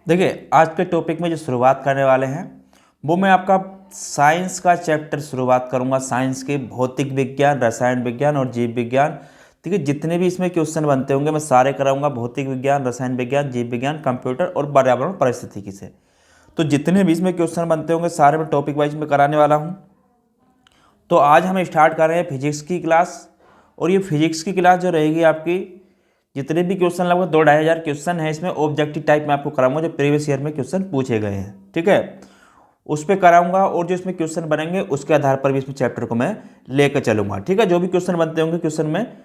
देखिए आज के टॉपिक में जो शुरुआत करने वाले हैं वो मैं आपका साइंस का चैप्टर शुरुआत करूंगा। साइंस के भौतिक विज्ञान, रसायन विज्ञान और जीव विज्ञान। देखिए जितने भी इसमें क्वेश्चन बनते होंगे मैं सारे कराऊंगा, भौतिक विज्ञान, रसायन विज्ञान, जीव विज्ञान, कंप्यूटर और पर्यावरण परिस्थितिकी से। तो जितने भी इसमें क्वेश्चन बनते होंगे सारे मैं टॉपिक वाइज में कराने वाला हूँ। तो आज हम स्टार्ट कर रहे हैं फिजिक्स की क्लास। और ये फिजिक्स की क्लास जो रहेगी आपकी, जितने भी क्वेश्चन लगभग 2-2,500 क्वेश्चन है इसमें ऑब्जेक्टिव टाइप में आपको कराऊंगा, जो प्रीवियस ईयर में क्वेश्चन पूछे गए हैं, ठीक है, उस पर कराऊंगा। और जो इसमें क्वेश्चन बनेंगे उसके आधार पर भी इसमें चैप्टर को मैं लेकर चलूंगा, ठीक है। जो भी क्वेश्चन बनते होंगे क्वेश्चन में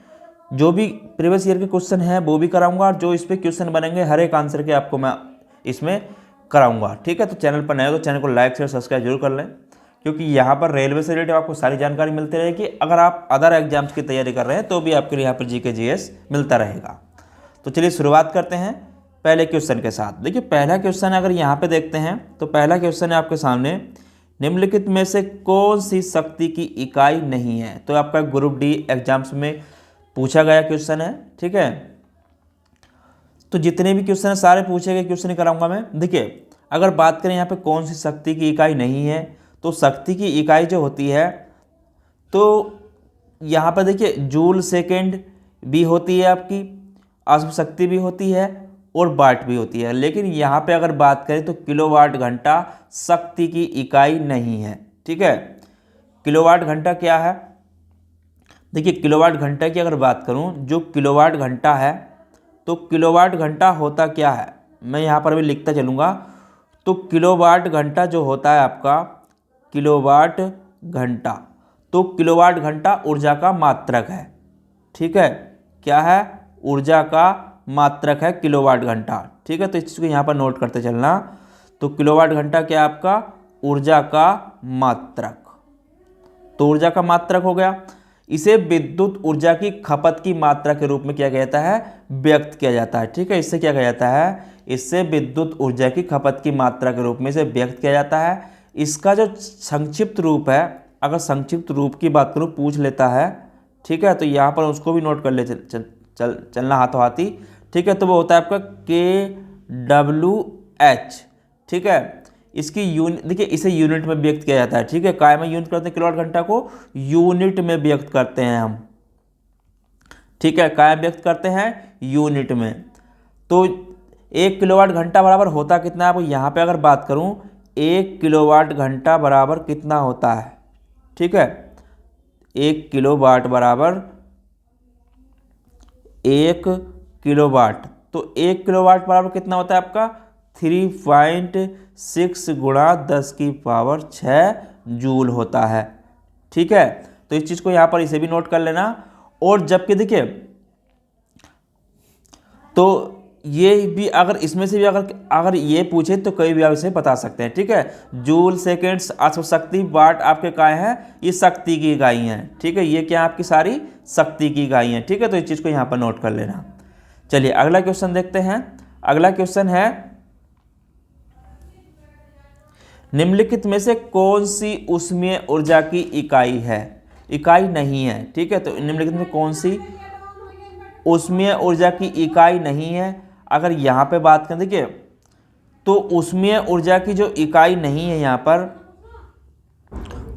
जो भी प्रीवियस ईयर के क्वेश्चन हैं वो भी कराऊंगा, और जो इस पर क्वेश्चन बनेंगे हर एक आंसर के आपको मैं इसमें कराऊंगा, ठीक है। तो चैनल पर नए हो तो चैनल को लाइक शेयर सब्सक्राइब जरूर कर लें, क्योंकि यहाँ पर रेलवे से रिलेटेड आपको सारी जानकारी मिलती रहेगी। अगर आप अदर एग्जाम्स की तैयारी कर रहे हैं तो भी आपके लिए यहाँ पर जीके जीएस मिलता रहेगा। तो चलिए शुरुआत करते हैं पहले क्वेश्चन के साथ। देखिए पहला क्वेश्चन अगर यहाँ पे देखते हैं तो पहला क्वेश्चन है आपके सामने, निम्नलिखित में से कौन सी शक्ति की इकाई नहीं है। तो आपका ग्रुप डी एग्जाम्स में पूछा गया क्वेश्चन है, ठीक है। तो जितने भी क्वेश्चन है सारे पूछे गए क्वेश्चन ही कराऊंगा मैं। देखिए अगर बात करें यहाँ पे कौन सी शक्ति की इकाई नहीं है, तो शक्ति की इकाई जो होती है तो यहाँ पर देखिए जूल सेकेंड भी होती है, आपकी अश्व शक्ति भी होती है और वाट भी होती है। लेकिन यहाँ पे अगर बात करें तो किलोवाट घंटा शक्ति की इकाई नहीं है, ठीक है। किलोवाट घंटा क्या है? देखिए किलोवाट घंटा की अगर बात करूँ, जो किलोवाट घंटा है तो किलोवाट घंटा होता क्या है, मैं यहाँ पर भी लिखता चलूँगा। तो किलोवाट घंटा जो होता है आपका किलोवाट घंटा, तो किलोवाट घंटा ऊर्जा का मात्रक है, ठीक है। क्या है? ऊर्जा का मात्रक है किलोवाट घंटा, ठीक है। तो इस चीज़ को यहाँ पर नोट करते चलना। तो किलोवाट घंटा क्या है आपका? ऊर्जा का मात्रक। तो ऊर्जा का मात्रक हो गया। इसे विद्युत ऊर्जा की खपत की मात्रा के रूप में क्या कहता है? व्यक्त किया जाता है, ठीक है। इससे क्या कहा जाता है? इससे विद्युत ऊर्जा की खपत की मात्रा के रूप में इसे व्यक्त किया जाता है। इसका जो संक्षिप्त रूप है, अगर संक्षिप्त रूप की बात करूँ पूछ लेता है, ठीक है, तो यहाँ पर उसको भी नोट कर ले चलना हाथों हाथी, ठीक है। तो वो होता है आपका KWH, ठीक है। इसकी यूनिट देखिए, इसे यूनिट में व्यक्त किया जाता है, ठीक है। काय में यूनिट करते हैं किलोवाट घंटा को? यूनिट में व्यक्त करते हैं हम, ठीक है। काय में व्यक्त करते हैं? यूनिट में। तो 1 किलोवाट घंटा बराबर होता कितना है? अब यहाँ पे अगर बात करूँ 1 किलोवाट घंटा बराबर कितना होता है, ठीक है। 1 किलोवाट बराबर 1 किलोवाट, तो 1 किलोवाट बराबर कितना होता है आपका? 3.6 गुणा 10 की पावर 6 जूल होता है, ठीक है। तो इस चीज़ को यहाँ पर इसे भी नोट कर लेना। और जबकि देखिए तो ये भी अगर इसमें से भी अगर ये पूछे तो कई भी आप इसे बता सकते हैं, ठीक है। जूल सेकेंड्स अश्व शक्ति वाट आपके काय हैं? ये शक्ति की इकाई हैं, ठीक है। ये क्या आपकी सारी शक्ति की इकाई हैं, ठीक है। तो इस चीज़ को यहाँ पर नोट कर लेना। चलिए अगला क्वेश्चन देखते हैं। अगला क्वेश्चन है, निम्नलिखित में से कौन सी ऊष्मीय ऊर्जा की इकाई है? इकाई नहीं है, ठीक है। तो निम्नलिखित में कौन सी ऊष्मीय ऊर्जा की इकाई नहीं है? अगर यहाँ पे बात करें, देखिए तो ऊष्मीय ऊर्जा की जो इकाई नहीं है यहाँ पर,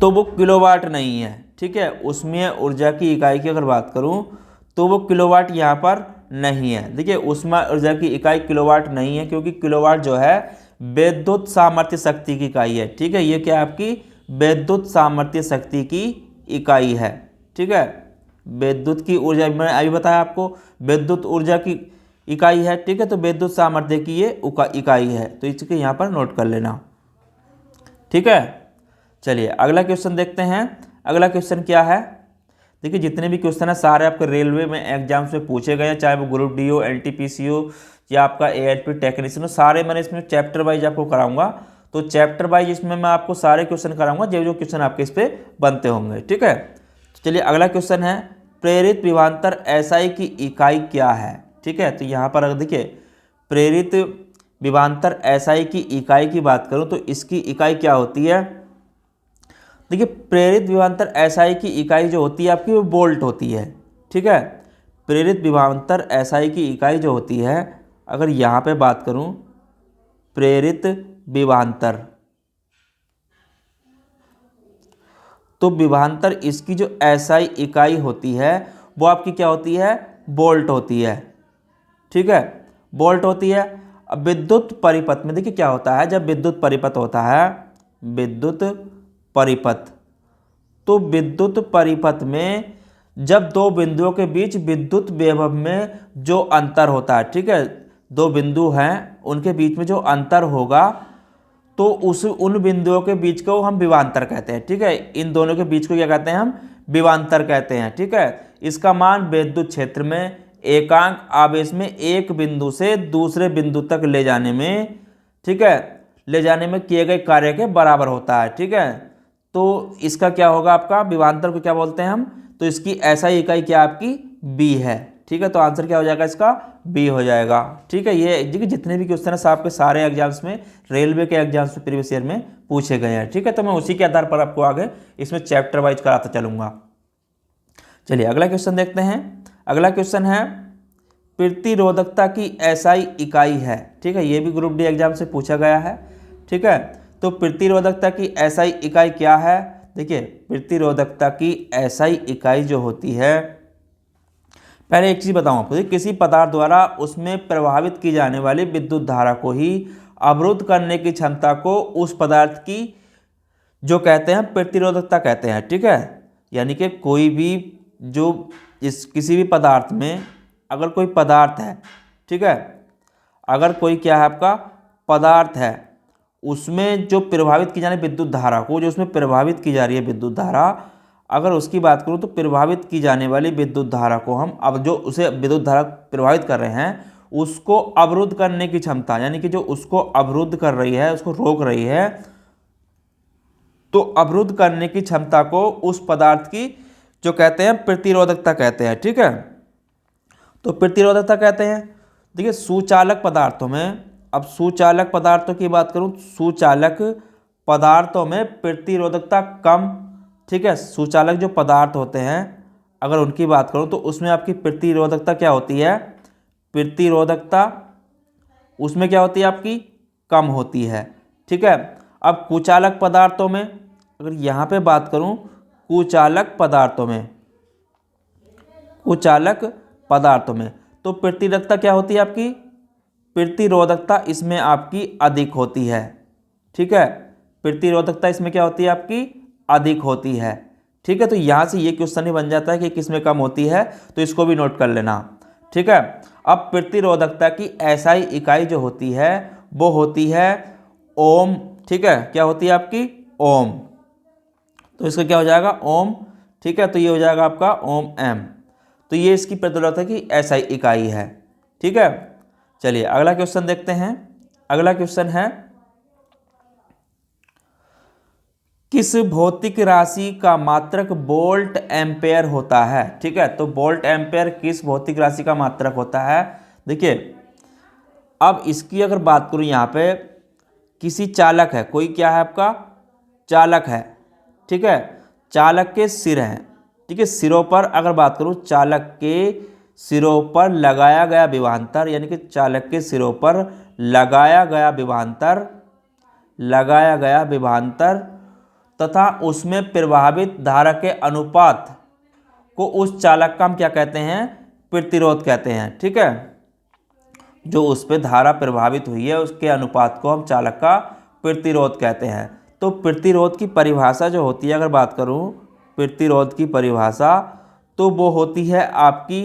तो वो किलोवाट नहीं है, ठीक है। ऊष्मीय ऊर्जा की इकाई की अगर बात करूँ तो वो किलोवाट यहाँ पर नहीं है। देखिए ऊष्मीय ऊर्जा की इकाई किलोवाट नहीं है, क्योंकि किलोवाट जो है विद्युत सामर्थ्य शक्ति की इकाई है, ठीक है। ये क्या आपकी विद्युत सामर्थ्य शक्ति की इकाई है, ठीक है। विद्युत की ऊर्जा मैंने अभी बताया आपको, विद्युत ऊर्जा की इकाई है, ठीक है। तो विद्युत सामर्थ्य की ये इकाई है, तो इसके यहाँ पर नोट कर लेना, ठीक है। चलिए अगला क्वेश्चन देखते हैं। अगला क्वेश्चन क्या है? देखिए जितने भी क्वेश्चन है सारे आपके रेलवे में एग्जाम्स में पूछे गए हैं, चाहे वो ग्रुप डी हो, NTPC हो या आपका ALP टेक्नीशियन हो, सारे मैंने इसमें चैप्टर वाइज आपको कराऊंगा। तो चैप्टर वाइज इसमें मैं आपको सारे क्वेश्चन कराऊंगा जो जो क्वेश्चन आपके इस पर बनते होंगे, ठीक है। तो चलिए अगला क्वेश्चन है, प्रेरित विभवांतर SI की इकाई क्या है? ठीक है। तो यहाँ पर अगर देखिए प्रेरित विभवांतर SI की इकाई की बात करूँ तो इसकी इकाई क्या होती है? देखिए प्रेरित विभवांतर SI की इकाई जो होती है आपकी वो वोल्ट होती है, ठीक है। प्रेरित विभवांतर SI की इकाई जो होती है, अगर यहाँ पे बात करूँ प्रेरित विभवांतर। तो विभवांतर इसकी जो एसआई इकाई होती है वो आपकी क्या होती है, वोल्ट होती है। ठीक है, वोल्ट होती है। अब विद्युत परिपथ में देखिए क्या होता है, जब विद्युत परिपथ होता है, विद्युत परिपथ, तो विद्युत परिपथ में जब दो बिंदुओं के बीच विद्युत विभव में जो अंतर होता है, ठीक है, दो बिंदु हैं उनके बीच में जो अंतर होगा तो उन बिंदुओं के बीच को हम विभवांतर कहते हैं। ठीक है, इन दोनों के बीच को क्या कहते हैं, हम विभवांतर कहते हैं। ठीक है, इसका मान विद्युत क्षेत्र में एकांक आवेश में एक बिंदु से दूसरे बिंदु तक ले जाने में, ठीक है, ले जाने में किए गए कार्य के बराबर होता है। ठीक है, तो इसका क्या होगा, आपका विभवांतर को क्या बोलते हैं हम, तो इसकी एसआई इकाई क्या आपकी बी है। ठीक है, तो आंसर क्या हो जाएगा इसका, बी हो जाएगा। ठीक है, ये जितने भी क्वेश्चन है आपके सारे एग्जाम्स में, रेलवे के एग्जाम्स में प्रीवियस ईयर में पूछे गए हैं। ठीक है, तो मैं उसी के आधार पर आपको आगे इसमें चैप्टर वाइज कराता चलूंगा। चलिए अगला क्वेश्चन देखते हैं। अगला क्वेश्चन है प्रतिरोधकता की एसआई इकाई है। ठीक है, ये भी ग्रुप डी एग्जाम से पूछा गया है। ठीक है, तो प्रतिरोधकता की एसआई इकाई क्या है, देखिए प्रतिरोधकता की एसआई इकाई जो होती है, पहले एक चीज बताऊं आपको, किसी पदार्थ द्वारा उसमें प्रवाहित की जाने वाली विद्युत धारा को ही अवरुद्ध करने की क्षमता को उस पदार्थ की जो कहते हैं प्रतिरोधकता कहते हैं। ठीक है, यानी कि कोई भी जो किसी भी पदार्थ में अगर कोई पदार्थ है, ठीक है, अगर कोई क्या है आपका पदार्थ है, उसमें जो प्रभावित की जाने विद्युत धारा को, जो उसमें प्रभावित की जा रही है विद्युत धारा, अगर उसकी बात करूं तो प्रभावित की जाने वाली विद्युत धारा को हम अब जो उसे विद्युत धारा प्रभावित कर रहे हैं उसको अवरुद्ध करने की क्षमता, यानी कि जो उसको अवरुद्ध कर रही है, उसको रोक रही है, तो अवरुद्ध करने की क्षमता को उस पदार्थ की जो कहते हैं प्रतिरोधकता कहते हैं। ठीक है, तो प्रतिरोधकता कहते हैं। देखिए सुचालक पदार्थों में, अब सुचालक पदार्थों की बात करूं, सुचालक पदार्थों में प्रतिरोधकता कम, ठीक है, सुचालक जो पदार्थ होते हैं अगर उनकी बात करूं तो उसमें आपकी प्रतिरोधकता क्या होती है, प्रतिरोधकता उसमें क्या होती है आपकी कम होती है। ठीक है, अब कुचालक पदार्थों में अगर यहाँ पे बात करूं, कुचालक पदार्थों में, कुचालक पदार्थों में तो प्रतिरोधकता क्या होती है आपकी, प्रतिरोधकता इसमें आपकी अधिक होती है। ठीक है, प्रतिरोधकता इसमें क्या होती है आपकी अधिक होती है। ठीक है, तो यहाँ से ये क्वेश्चन ही बन जाता है कि किसमें कम होती है, तो इसको भी नोट कर लेना। ठीक है, अब प्रतिरोधकता की एसआई इकाई जो होती है वो होती है ओम। ठीक है, क्या होती है आपकी ओम, तो इसका क्या हो जाएगा ओम। ठीक है, तो ये हो जाएगा आपका ओम एम, तो ये इसकी प्रतिरोधकता की एसआई इकाई है। ठीक है, चलिए अगला क्वेश्चन देखते हैं। अगला क्वेश्चन है किस भौतिक राशि का मात्रक वोल्ट एम्पेयर होता है। ठीक है, तो वोल्ट एम्पेयर किस भौतिक राशि का मात्रक होता है। देखिए अब इसकी अगर बात करूं, यहाँ पे किसी चालक है, कोई क्या है आपका चालक है। ठीक है, चालक के सिर हैं, ठीक है, सिरों पर अगर बात करूं, चालक के सिरों पर लगाया गया विभवांतर, यानी कि चालक के सिरों पर लगाया गया विभवांतर तथा उसमें प्रभावित धारा के अनुपात को उस चालक का हम क्या कहते हैं, प्रतिरोध कहते हैं। ठीक है, जो उस पर धारा प्रभावित हुई है उसके अनुपात को हम चालक का प्रतिरोध कहते हैं। तो प्रतिरोध की परिभाषा जो होती है, अगर बात करूं प्रतिरोध की परिभाषा, तो वो होती है आपकी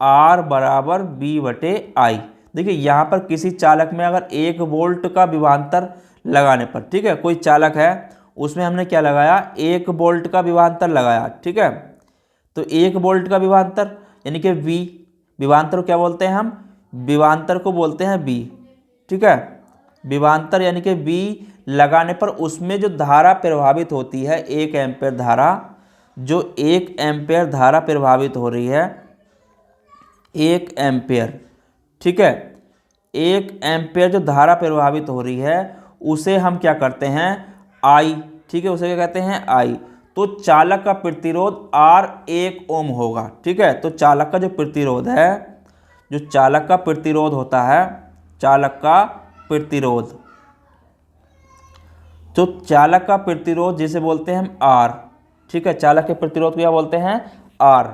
R बराबर V/I। देखिए यहाँ पर किसी चालक में अगर 1 वोल्ट का विभवांतर लगाने पर, ठीक है, कोई चालक है उसमें हमने क्या लगाया 1 वोल्ट का विभवांतर लगाया। ठीक है, तो 1 वोल्ट का विभवांतर यानी कि V, विभवांतर को क्या बोलते हैं हम, विभवांतर को बोलते हैं V। ठीक है, विभवांतर यानी कि V लगाने पर उसमें जो धारा प्रभावित होती है 1 एम्पेयर धारा, जो 1 एम्पेयर धारा प्रभावित हो रही है, 1 एम्पेयर, ठीक है, 1 एम्पेयर जो धारा प्रभावित हो रही है उसे हम क्या करते हैं I। ठीक है, उसे क्या कहते हैं I। तो चालक का प्रतिरोध R 1 ओम होगा। ठीक है, तो चालक का जो प्रतिरोध है, जो चालक का प्रतिरोध होता है, चालक का प्रतिरोध तो चालक का प्रतिरोध जिसे बोलते हैं हम आर, ठीक है, चालक के प्रतिरोध को क्या बोलते हैं, आर।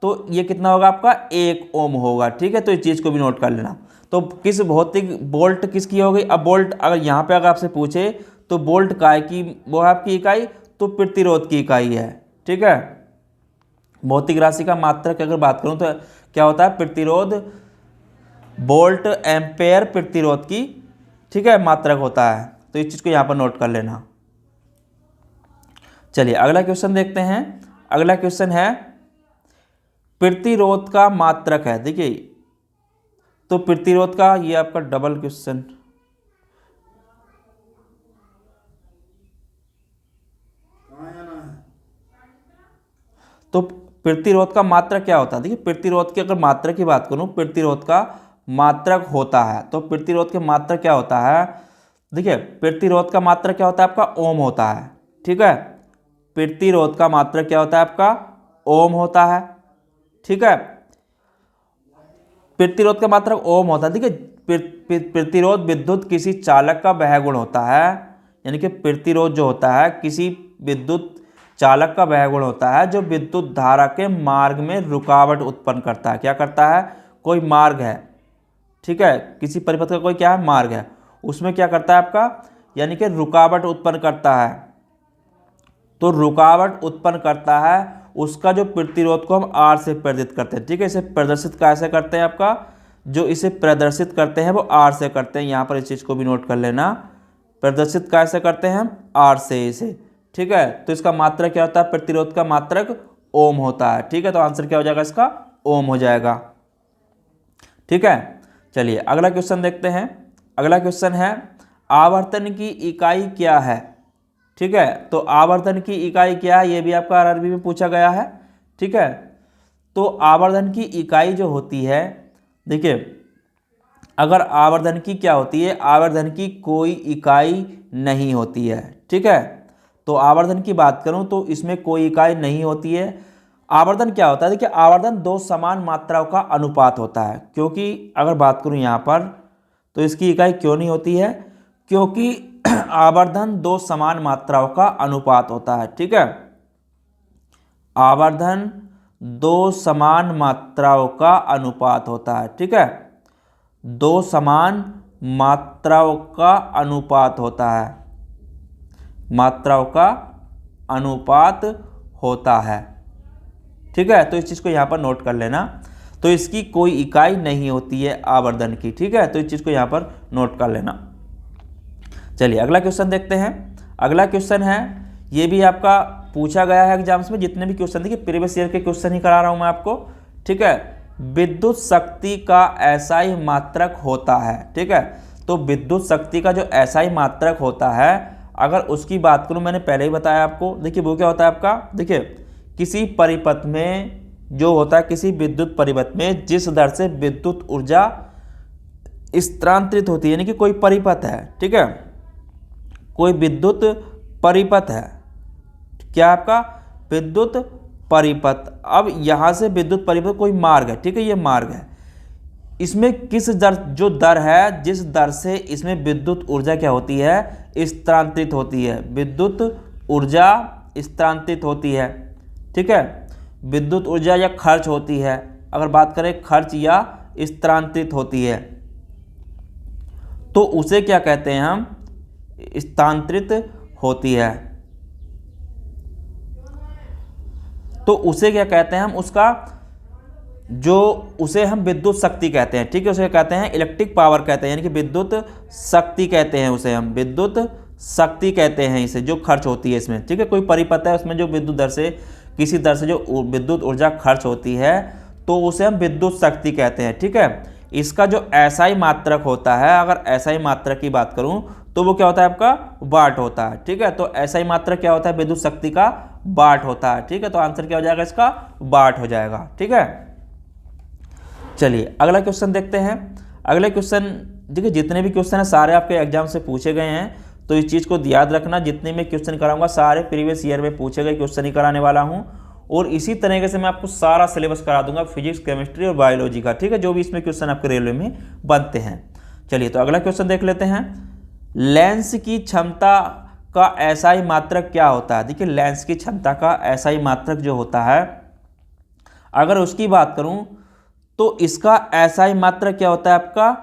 तो ये कितना होगा आपका 1 ओम होगा, ठीक है। तो इस चीज़ को भी नोट कर लेना। तो किस भौतिक वोल्ट किसकी हो गई, अब वोल्ट अगर यहाँ पे अगर आपसे पूछे तो वोल्ट काय की वो है आपकी इकाई, तो प्रतिरोध की इकाई है, ठीक है। भौतिक राशि का मात्रक अगर बात करूँ तो क्या होता है, प्रतिरोध वोल्ट एम्पेयर प्रतिरोध की, ठीक है, मात्रक होता है। तो इस चीज़ को यहाँ पर नोट कर लेना। चलिए अगला क्वेश्चन देखते हैं। अगला क्वेश्चन है प्रतिरोध का मात्रक है, देखिए। तो प्रतिरोध का ये आपका डबल क्वेश्चन, तो प्रतिरोध का मात्रक क्या होता है, देखिए प्रतिरोध की अगर मात्रक की बात करूं, प्रतिरोध का मात्रक होता है, तो प्रतिरोध के मात्रक क्या होता है, देखिए प्रतिरोध का मात्रक क्या होता है आपका, ओम होता है, ठीक है। प्रतिरोध का मात्रक क्या होता है आपका, ओम होता है, ठीक है। प्रतिरोध का मात्रक ओम होता है। देखिए प्रतिरोध विद्युत किसी चालक का वह गुण होता है, यानी कि प्रतिरोध जो होता है किसी विद्युत चालक का वह गुण होता है जो विद्युत धारा के मार्ग में रुकावट उत्पन्न करता है। क्या करता है, कोई मार्ग है, ठीक है, किसी परिपथ का कोई क्या है, मार्ग है, उसमें क्या करता है आपका, यानी कि रुकावट उत्पन्न करता है। तो रुकावट उत्पन्न करता है, उसका जो प्रतिरोध को हम आर से प्रदर्शित करते हैं, ठीक है। इसे प्रदर्शित कैसे करते हैं आपका, जो इसे प्रदर्शित करते हैं वो आर से करते हैं। यहाँ पर इस चीज़ को भी नोट कर लेना, प्रदर्शित कैसे करते हैं हम, आर से इसे, ठीक है। तो इसका मात्रक क्या होता है, प्रतिरोध का मात्रक ओम होता है, ठीक है। तो आंसर क्या हो जाएगा इसका, ओम हो जाएगा, ठीक है। चलिए अगला क्वेश्चन देखते हैं। अगला क्वेश्चन है आवर्तन की इकाई क्या है, ठीक है। तो आवर्तन की इकाई क्या है, ये भी आपका आरआरबी में पूछा गया है, ठीक है। तो आवर्धन की इकाई जो होती है, देखिए अगर आवर्धन की क्या होती है, आवर्धन की कोई इकाई नहीं होती है, ठीक है। तो आवर्धन की बात करूं तो इसमें कोई इकाई नहीं होती है। आवर्धन क्या होता है, देखिए आवर्धन दो समान मात्राओं का अनुपात होता है। क्योंकि अगर बात करूं यहाँ पर तो इसकी इकाई क्यों नहीं होती है, क्योंकि आवर्धन दो समान मात्राओं का अनुपात होता है, ठीक है। आवर्धन दो समान मात्राओं का अनुपात होता है, ठीक है। दो समान मात्राओं का अनुपात होता है, मात्राओं का अनुपात होता है, ठीक है। तो इस चीज़ को यहाँ पर नोट कर लेना। तो इसकी कोई इकाई नहीं होती है आवर्धन की, ठीक है। तो इस चीज़ को यहाँ पर नोट कर लेना। चलिए अगला क्वेश्चन देखते हैं। अगला क्वेश्चन है, ये भी आपका पूछा गया है एग्जाम्स में, जितने भी क्वेश्चन देखिए प्रीवियस ईयर के क्वेश्चन ही करा रहा हूँ मैं आपको, ठीक है। विद्युत शक्ति का एसआई मात्रक होता है, ठीक है। तो विद्युत शक्ति का जो एसआई मात्रक होता है, अगर उसकी बात करूँ, मैंने पहले ही बताया आपको, देखिए वो क्या होता है आपका, देखिए किसी परिपथ में जो होता है, किसी विद्युत परिपथ में जिस दर से विद्युत ऊर्जा स्थानांतरित होती है, यानी कि कोई परिपथ है, ठीक है, कोई विद्युत परिपथ है, क्या आपका विद्युत परिपथ। अब यहाँ से विद्युत परिपथ कोई मार्ग है, ठीक है, ये मार्ग है, इसमें किस दर, जो दर है जिस दर से इसमें विद्युत ऊर्जा क्या होती है, स्थानांतरित होती है, विद्युत ऊर्जा स्थानांतरित होती है, ठीक है। विद्युत ऊर्जा या खर्च होती है, अगर बात करें खर्च या स्थानांतरित होती है, तो उसे क्या कहते हैं हम, स्थानांतरित होती है, तो उसे क्या कहते हैं हम, उसका जो उसे हम विद्युत शक्ति कहते हैं, ठीक है। उसे कहते हैं इलेक्ट्रिक पावर कहते हैं, यानी कि विद्युत शक्ति कहते हैं उसे हम, विद्युत शक्ति कहते हैं इसे, जो खर्च होती है इसमें, ठीक है। कोई परिपथ है, उसमें जो विद्युत दर से, किसी दर से जो विद्युत ऊर्जा खर्च होती है, तो उसे हम विद्युत शक्ति कहते हैं, ठीक है। इसका जो एसआई मात्रक होता है, अगर एसआई मात्रक की बात करूं तो वो क्या होता है आपका, वाट होता है, ठीक है। तो एसआई मात्रक क्या होता है, विद्युत शक्ति का वाट होता है, ठीक है। तो आंसर क्या हो जाएगा इसका, वाट हो जाएगा, ठीक है। चलिए अगला क्वेश्चन देखते हैं। अगले क्वेश्चन देखिए, जितने भी क्वेश्चन हैं सारे आपके एग्जाम से पूछे गए हैं, तो इस चीज़ को याद रखना, जितने मैं क्वेश्चन कराऊंगा सारे प्रीवियस ईयर में पूछे गए क्वेश्चन ही कराने वाला हूं, और इसी तरीके से मैं आपको सारा सिलेबस करा दूंगा, फिजिक्स, केमिस्ट्री और बायोलॉजी का, ठीक है, जो भी इसमें क्वेश्चन आपके रेलवे में बनते हैं। चलिए तो अगला क्वेश्चन देख लेते हैं। लेंस की क्षमता का एसआई मात्रक क्या होता है? देखिए लेंस की क्षमता का एसआई मात्रक जो होता है, अगर उसकी बात करूं तो इसका एसआई मात्रक क्या होता है आपका?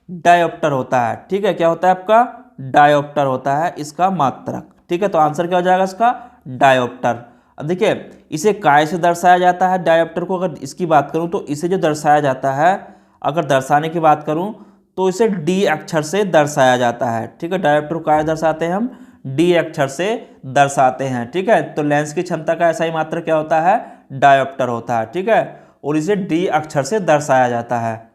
डायोप्टर होता है। ठीक है, क्या होता है आपका? डायोप्टर होता है इसका मात्रक। ठीक है, तो आंसर क्या हो जाएगा इसका? डायोप्टर। अब देखिए इसे काय से दर्शाया जाता है डायोप्टर को, अगर इसकी बात करूं तो इसे जो दर्शाया जाता है, अगर दर्शाने की बात करूं तो इसे डी अक्षर से दर्शाया जाता है। ठीक है, डायोप्टर को काय दर्शाते हैं हम? डी अक्षर से दर्शाते हैं। ठीक है, तो लेंस की क्षमता का एसआई मात्रक क्या होता है? डायोप्टर होता है। ठीक है, और इसे डी अक्षर से दर्शाया जाता है।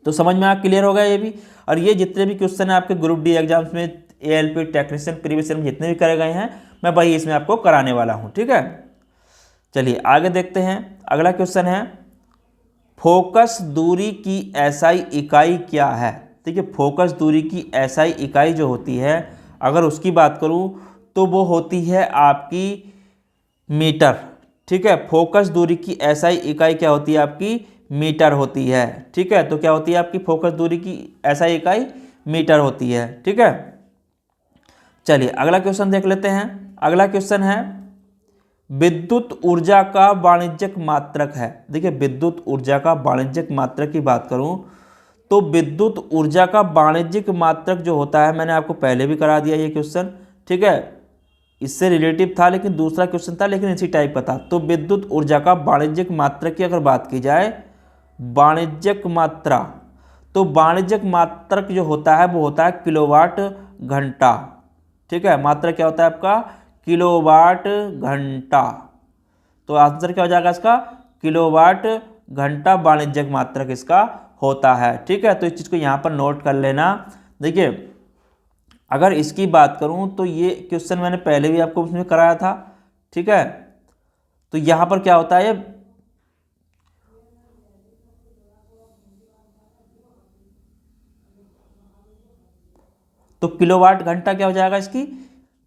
तो समझ में आप क्लियर हो गया ये भी। और ये जितने भी क्वेश्चन है आपके ग्रुप डी एग्जाम्स में, एएलपी टेक्नीशियन प्रीवियस ईयर में जितने भी करे गए हैं, मैं वही इसमें आपको कराने वाला हूँ। ठीक है, चलिए आगे देखते हैं। अगला क्वेश्चन है, फोकस दूरी की एसआई इकाई क्या है? देखिए फोकस दूरी की एसआई इकाई जो होती है, अगर उसकी बात करूँ तो वो होती है आपकी मीटर। ठीक है, फोकस दूरी की एसआई इकाई क्या होती है आपकी? मीटर होती है। ठीक है, तो क्या होती है आपकी फोकस दूरी की एसआई इकाई? मीटर होती है। ठीक है, चलिए अगला क्वेश्चन देख लेते हैं। अगला क्वेश्चन है, विद्युत ऊर्जा का वाणिज्यिक मात्रक है। देखिए विद्युत ऊर्जा का वाणिज्यिक मात्रक की बात करूं तो विद्युत ऊर्जा का वाणिज्यिक मात्रक जो होता है, मैंने आपको पहले भी करा दिया ये क्वेश्चन। ठीक है, इससे रिलेटिव था लेकिन दूसरा क्वेश्चन था, लेकिन इसी टाइप का था। तो विद्युत ऊर्जा का वाणिज्यिक मात्रक की अगर बात की जाए, वाणिज्यिक मात्रा, तो वाणिज्यिक मात्रक जो होता है वो होता है किलोवाट घंटा। ठीक है, मात्रक क्या होता है आपका? किलोवाट घंटा। तो आंसर क्या हो जाएगा इसका? किलोवाट घंटा वाणिज्यिक मात्रक इसका होता है। ठीक है, तो इस चीज़ को यहाँ पर नोट कर लेना। देखिए अगर इसकी बात करूँ तो ये क्वेश्चन मैंने पहले भी आपको उसमें कराया था। ठीक है, तो यहाँ पर क्या होता है, तो किलोवाट घंटा क्या हो जाएगा इसकी?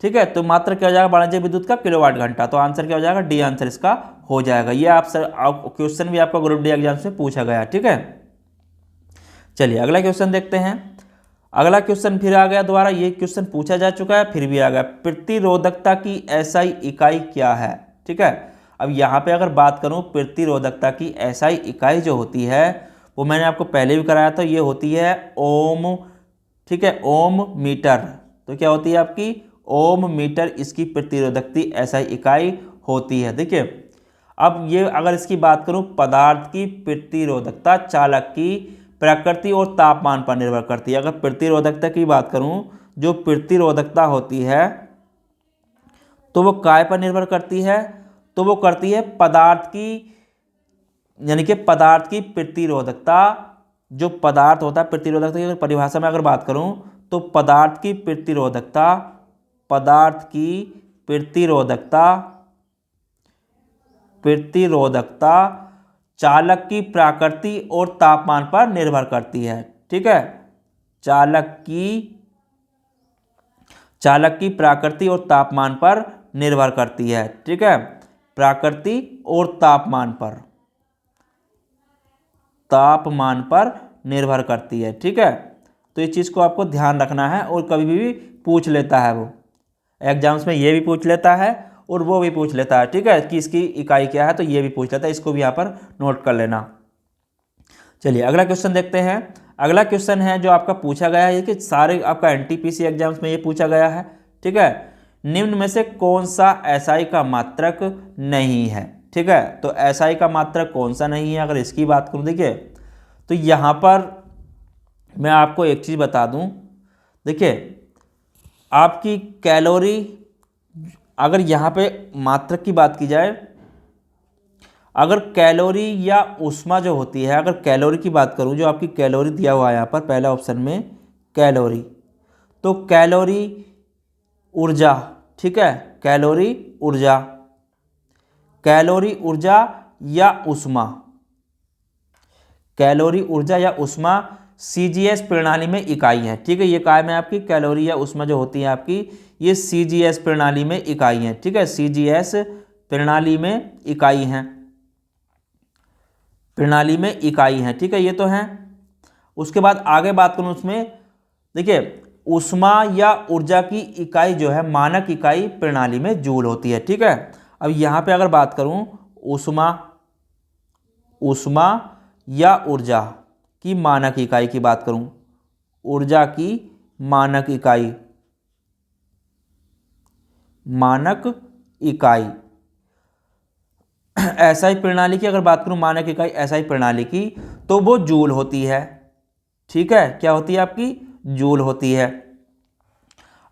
ठीक है, तो मात्र क्या हो जाएगा वाणिज्यिक विद्युत का? किलोवाट घंटा। तो आंसर क्या हो जाएगा? डी आंसर इसका हो जाएगा। ये आप सर क्वेश्चन भी आपका ग्रुप डी एग्जाम में पूछा गया। ठीक है, चलिए अगला क्वेश्चन देखते हैं। अगला क्वेश्चन फिर आ गया दोबारा, ये क्वेश्चन पूछा जा चुका है फिर भी आ गया। प्रतिरोधकता की एसआई इकाई क्या है? ठीक है, अब यहाँ पे अगर बात करूँ प्रतिरोधकता की एसआई इकाई जो होती है वो मैंने आपको पहले भी कराया था, ये होती है ओम। ठीक है, ओम मीटर। तो क्या होती है आपकी? ओम मीटर इसकी प्रतिरोधकता एसआई इकाई होती है। देखिए अब ये अगर इसकी बात करूं, पदार्थ की प्रतिरोधकता चालक की प्रकृति और तापमान पर निर्भर करती है। अगर प्रतिरोधकता की बात करूं, जो प्रतिरोधकता होती है तो वो काय पर निर्भर करती है? तो वो करती है पदार्थ की, यानी कि पदार्थ की प्रतिरोधकता। जो पदार्थ होता है, प्रतिरोधकता की परिभाषा में अगर बात करूं तो पदार्थ की प्रतिरोधकता, पदार्थ की प्रतिरोधकता, प्रतिरोधकता चालक की प्रकृति और तापमान पर निर्भर करती है। ठीक है, चालक की प्रकृति और तापमान पर निर्भर करती है। ठीक है, प्रकृति और तापमान पर निर्भर करती है। ठीक है, तो इस चीज़ को आपको ध्यान रखना है, और कभी भी पूछ लेता है वो एग्जाम्स में, ये भी पूछ लेता है और वो भी पूछ लेता है। ठीक है, कि इसकी इकाई क्या है, तो ये भी पूछ लेता है, इसको भी यहाँ पर नोट कर लेना। चलिए अगला क्वेश्चन देखते हैं। अगला क्वेश्चन है जो आपका पूछा गया है, कि सारे आपका एनटीपीसी एग्जाम्स में ये पूछा गया है। ठीक है, निम्न में से कौन सा एसआई का मात्रक नहीं है? ठीक है, तो एसआई का मात्रक कौन सा नहीं है, अगर इसकी बात करूँ, देखिए तो यहाँ पर मैं आपको एक चीज़ बता दूँ। देखिए आपकी कैलोरी, अगर यहाँ पे मात्रक की बात की जाए, अगर कैलोरी या ऊष्मा जो होती है, अगर कैलोरी की बात करूँ, जो आपकी कैलोरी दिया हुआ है यहाँ पर पहला ऑप्शन में कैलोरी, तो कैलोरी ऊर्जा। ठीक है, कैलोरी ऊर्जा, कैलोरी ऊर्जा या ऊष्मा, कैलोरी ऊर्जा या ऊष्मा सीजीएस प्रणाली में इकाई है। ठीक है, ये काय में आपकी कैलोरी या ऊष्मा जो होती है आपकी, ये सीजीएस प्रणाली में इकाई है। ठीक है, सीजीएस प्रणाली में इकाई है, प्रणाली में इकाई है। ठीक है, ये तो है। उसके बाद आगे बात करूं उसमें, देखिए ऊष्मा या ऊर्जा की इकाई जो है मानक इकाई प्रणाली में जूल होती है। ठीक है, अब यहाँ पे अगर बात करूँ ऊष्मा ऊष्मा या ऊर्जा की मानक इकाई की बात करूँ, ऊर्जा की मानक इकाई एसआई प्रणाली की अगर बात करूं, मानक इकाई एसआई प्रणाली की, तो वो जूल होती है। ठीक है, क्या होती है आपकी? जूल होती है।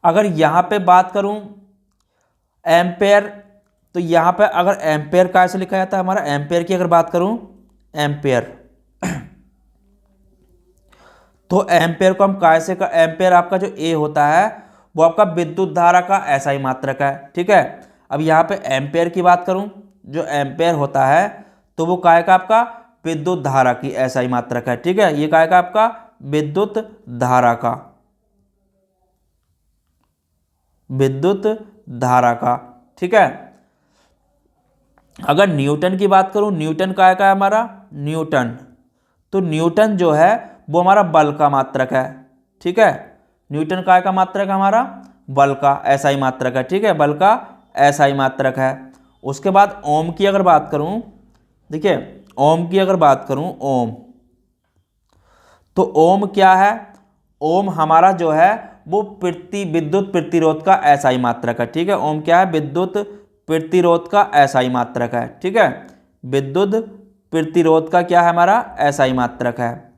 अगर यहां पे बात करूं एम्पेयर, तो यहां पे अगर एम्पेयर कैसे लिखा जाता है हमारा, एम्पेयर की अगर बात करूं एम्पेयर, तो एम्पेयर को हम कैसे का, एम्पेयर आपका जो ए होता है वो आपका विद्युत धारा का एसआई मात्रक है। ठीक है, अब यहाँ पे एम्पेयर की बात करूं, जो एम्पेयर होता है तो वो काय का आपका विद्युत धारा की एसआई मात्रक है। ठीक है, ये काय का आपका विद्युत धारा का, विद्युत धारा का। ठीक है, अगर न्यूटन की बात करूं, न्यूटन काय का है हमारा, न्यूटन, तो न्यूटन जो है वो हमारा बल का मात्रक है। ठीक है, न्यूटन काय का मात्रक है हमारा, बल का एसआई मात्रक है। ठीक है, बल का एसआई मात्रक है। उसके बाद ओम की अगर बात करूं, देखिए ओम की अगर बात करूं, ओम, तो ओम क्या है, ओम हमारा जो है वो विद्युत प्रतिरोध का एसआई मात्रक है। ठीक है, ओम क्या है, विद्युत प्रतिरोध का एसआई मात्रक है। ठीक है, विद्युत प्रतिरोध का क्या है हमारा, एसआई मात्रक है।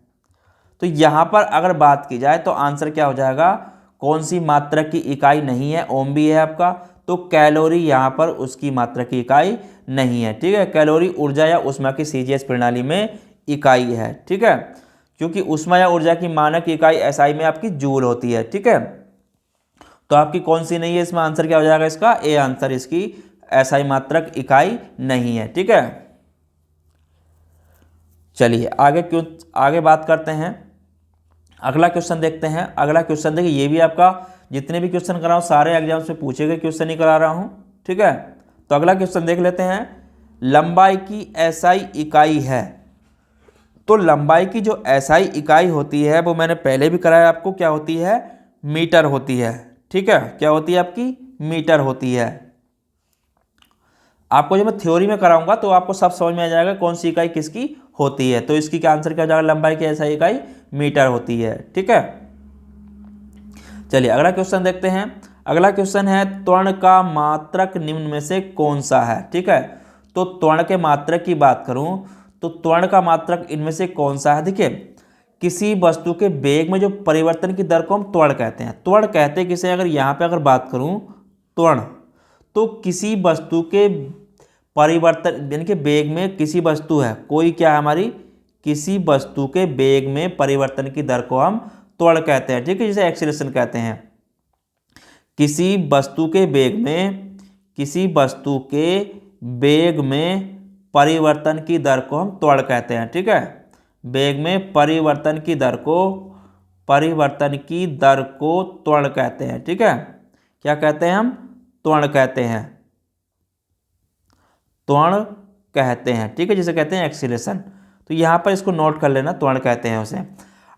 तो यहां पर अगर बात की जाए तो आंसर क्या हो जाएगा, कौन सी मात्रक की इकाई नहीं है, ओम भी है आपका, तो कैलोरी यहां पर उसकी मात्रक की इकाई नहीं है। ठीक है, कैलोरी ऊर्जा या ऊष्मा की सीजीएस प्रणाली में इकाई है। ठीक है, क्योंकि ऊष्मा या ऊर्जा की मानक इकाई एसआई में आपकी जूल होती है। ठीक है, तो आपकी कौन सी नहीं है, इसमें आंसर क्या हो जाएगा इसका, ए आंसर इसकी एसआई मात्रक इकाई नहीं है। ठीक है, चलिए आगे बात करते हैं, अगला क्वेश्चन देखते हैं। अगला क्वेश्चन देखिए, ये भी आपका जितने भी क्वेश्चन करा हूँ सारे एग्जाम्स में पूछे गए क्वेश्चन ही करा रहा हूँ। ठीक है, तो अगला क्वेश्चन देख लेते हैं, लंबाई की एसआई इकाई है, तो लंबाई की जो एसआई इकाई होती है वो मैंने पहले भी कराया आपको, क्या होती है, मीटर होती है। ठीक है, क्या होती है आपकी, मीटर होती है। आपको जब मैं थ्योरी में कराऊंगा तो आपको सब समझ में आ जाएगा कौन सी इकाई किसकी होती है। तो इसकी क्या आंसर क्या हो जाएगा, लंबाई की एसआई इकाई मीटर होती है। ठीक है, चलिए अगला क्वेश्चन देखते हैं। अगला क्वेश्चन है, त्वरण का मात्रक निम्न में से कौन सा है। ठीक है, तो त्वरण के मात्रक की बात करूं तो त्वरण का मात्रक इनमें से कौन सा है। देखिए, किसी वस्तु के वेग में जो परिवर्तन की दर को हम त्वरण कहते हैं। त्वरण कहते हैं किसे, अगर यहाँ पे अगर बात करूं त्वरण, तो किसी वस्तु के परिवर्तन यानी कि वेग में, किसी वस्तु है कोई, क्या है हमारी, किसी वस्तु के वेग में परिवर्तन की दर को हम त्वरण कहते हैं। ठीक है, जिसे एक्सीलरेशन कहते हैं। किसी वस्तु के वेग में, किसी वस्तु के वेग में परिवर्तन की दर को हम त्वरण कहते हैं। ठीक है, वेग में परिवर्तन की दर को, परिवर्तन की दर को त्वरण कहते हैं। ठीक है, क्या कहते हैं हम, त्वरण कहते हैं, त्वरण कहते हैं। ठीक है, जिसे कहते हैं एक्सीलरेशन। तो यहाँ पर इसको नोट कर लेना, त्वरण कहते हैं उसे।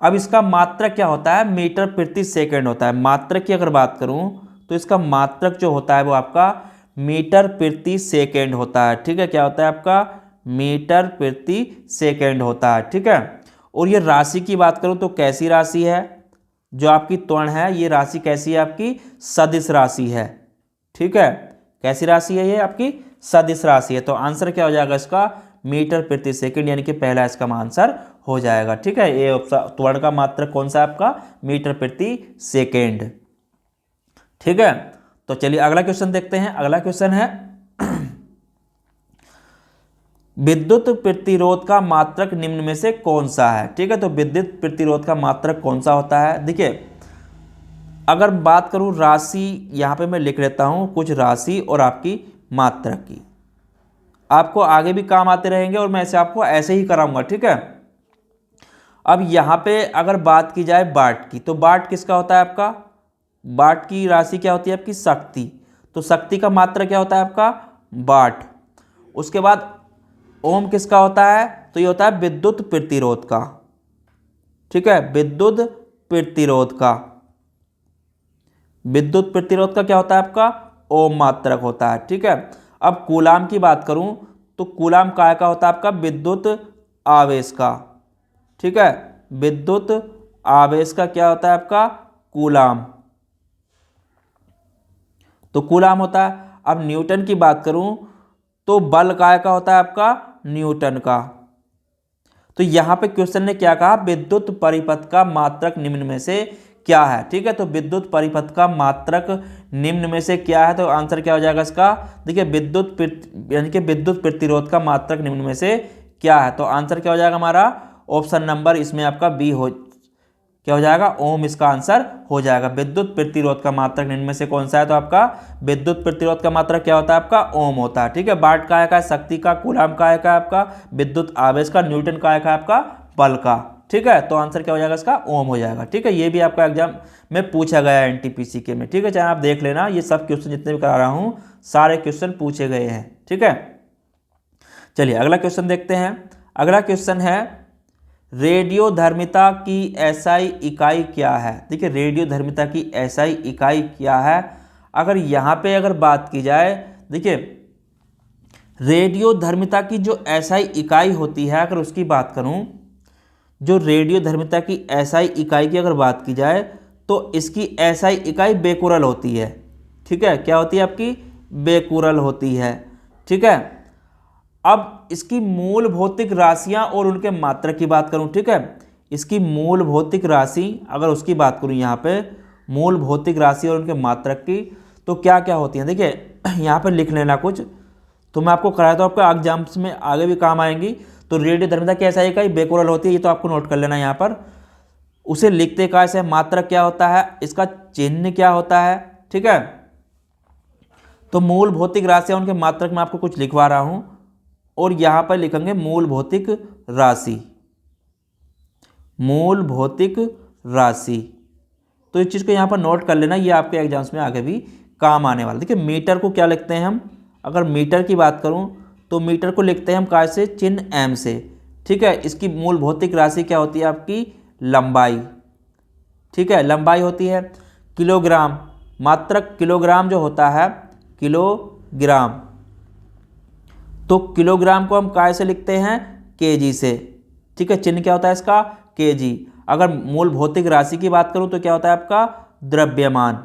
अब इसका मात्रक क्या होता है, मीटर प्रति सेकंड होता है। मात्रक की अगर बात करूँ तो इसका मात्रक जो होता है वो आपका मीटर प्रति सेकंड होता है। ठीक है, क्या होता है आपका, मीटर प्रति सेकंड होता है। ठीक है, और ये राशि की बात करूँ तो कैसी राशि है, जो आपकी त्वरण है ये राशि कैसी है आपकी, सदिश राशि है। ठीक है, कैसी राशि है ये आपकी, सदिश राशि है। तो आंसर क्या हो जाएगा इसका, मीटर प्रति सेकंड, यानी कि पहला इसका आंसर हो जाएगा। ठीक है, ये त्वरण का मात्रक कौन सा है आपका, मीटर प्रति सेकंड। ठीक है, तो चलिए अगला क्वेश्चन देखते हैं। अगला क्वेश्चन है, विद्युत प्रतिरोध का मात्रक निम्न में से कौन सा है। ठीक है, तो विद्युत प्रतिरोध का मात्रक कौन सा होता है। देखिए, अगर बात करूं राशि, यहां पे मैं लिख लेता हूं कुछ राशि और आपकी मात्रक की, आपको आगे भी काम आते रहेंगे और मैं ऐसे आपको ऐसे ही कराऊंगा। ठीक है, अब यहां पे अगर बात की जाए वाट की, तो वाट किसका होता है आपका, वाट की राशि क्या होती है आपकी, शक्ति। तो शक्ति का मात्रक क्या होता है आपका, वाट। उसके बाद ओम किसका होता है, तो ये होता है विद्युत प्रतिरोध का। ठीक है, विद्युत प्रतिरोध का। विद्युत प्रतिरोध का क्या होता है आपका, ओम मात्रक होता है। ठीक है, अब कूलाम की बात करूं तो कूलाम काय का होता है आपका, विद्युत आवेश का। ठीक है, विद्युत आवेश का क्या होता है आपका, कूलाम, तो कूलाम होता है। अब न्यूटन की बात करूं तो बल काय का होता है आपका, न्यूटन का। तो यहां पे क्वेश्चन ने क्या कहा, विद्युत परिपथ का मात्रक निम्न में से क्या है। ठीक है, तो विद्युत परिपथ का मात्रक निम्न में से क्या है, तो आंसर क्या हो जाएगा इसका, देखिए यानी कि विद्युत प्रतिरोध का मात्रक निम्न में से क्या है, तो आंसर क्या हो जाएगा हमारा, ऑप्शन नंबर इसमें आपका बी क्या हो जाएगा, ओम इसका आंसर हो जाएगा। विद्युत प्रतिरोध का मात्रक निम्न में से कौन सा है, तो आपका विद्युत प्रतिरोध का मात्रक क्या होता है आपका, ओम होता है। ठीक है, वाट का है शक्ति का, कूलाम का है आपका विद्युत आवेश का, न्यूटन का है आपका बल का। ठीक है, तो आंसर क्या हो जाएगा इसका, ओम हो जाएगा। ठीक है, ये भी आपका एग्जाम में पूछा गया है एनटीपीसी के में। ठीक है, चाहे आप देख लेना, ये सब क्वेश्चन जितने भी करा रहा हूं सारे क्वेश्चन पूछे गए हैं। ठीक है, चलिए अगला क्वेश्चन देखते हैं। अगला क्वेश्चन है, रेडियोधर्मिता की एसआई इकाई क्या है। देखिए रेडियोधर्मिता की एसआई इकाई क्या है, अगर यहाँ पे अगर बात की जाए, देखिए रेडियोधर्मिता की जो एसआई इकाई होती है, अगर उसकी बात करूँ, जो रेडियोधर्मिता की एसआई इकाई की अगर बात की जाए तो इसकी एसआई इकाई बेकुरल होती है। ठीक है, क्या होती है आपकी, बेकुरल होती है। ठीक है, अब इसकी मूल भौतिक राशियां और उनके मात्रक की बात करूं, ठीक है, इसकी मूल भौतिक राशि अगर उसकी बात करूं, यहाँ पे मूल भौतिक राशि और उनके मात्रक की, तो क्या क्या होती हैं, देखिए यहाँ पे लिख लेना कुछ, तो मैं आपको कराया तो आपका एग्जाम्स में आगे भी काम आएंगी। तो रेडियोधर्मिता की एसआई इकाई बेकुरल होती है, ये तो आपको नोट कर लेना यहाँ पर। उसे लिखते कैसे, मात्रक क्या होता है, इसका चिन्ह क्या होता है। ठीक है, तो मूल भौतिक राशियां उनके मात्रक में आपको कुछ लिखवा रहा हूं, और यहां पर लिखेंगे मूल भौतिक राशि, मूल भौतिक राशि। तो इस चीज को यहां पर नोट कर लेना, ये आपके एग्जाम्स में आगे भी काम आने वाला। देखिए मीटर को क्या लिखते हैं हम, अगर मीटर की बात करूं तो मीटर को लिखते हैं हम काय से, चिन्ह एम से। ठीक है, इसकी मूल भौतिक राशि क्या होती है आपकी, लंबाई। ठीक है, लंबाई होती है। किलोग्राम, मात्रक किलोग्राम जो होता है, किलोग्राम, तो किलोग्राम को हम काय से लिखते हैं, केजी से। ठीक है, चिन्ह क्या होता है इसका, केजी। अगर मूल भौतिक राशि की बात करूं तो क्या होता है आपका, द्रव्यमान।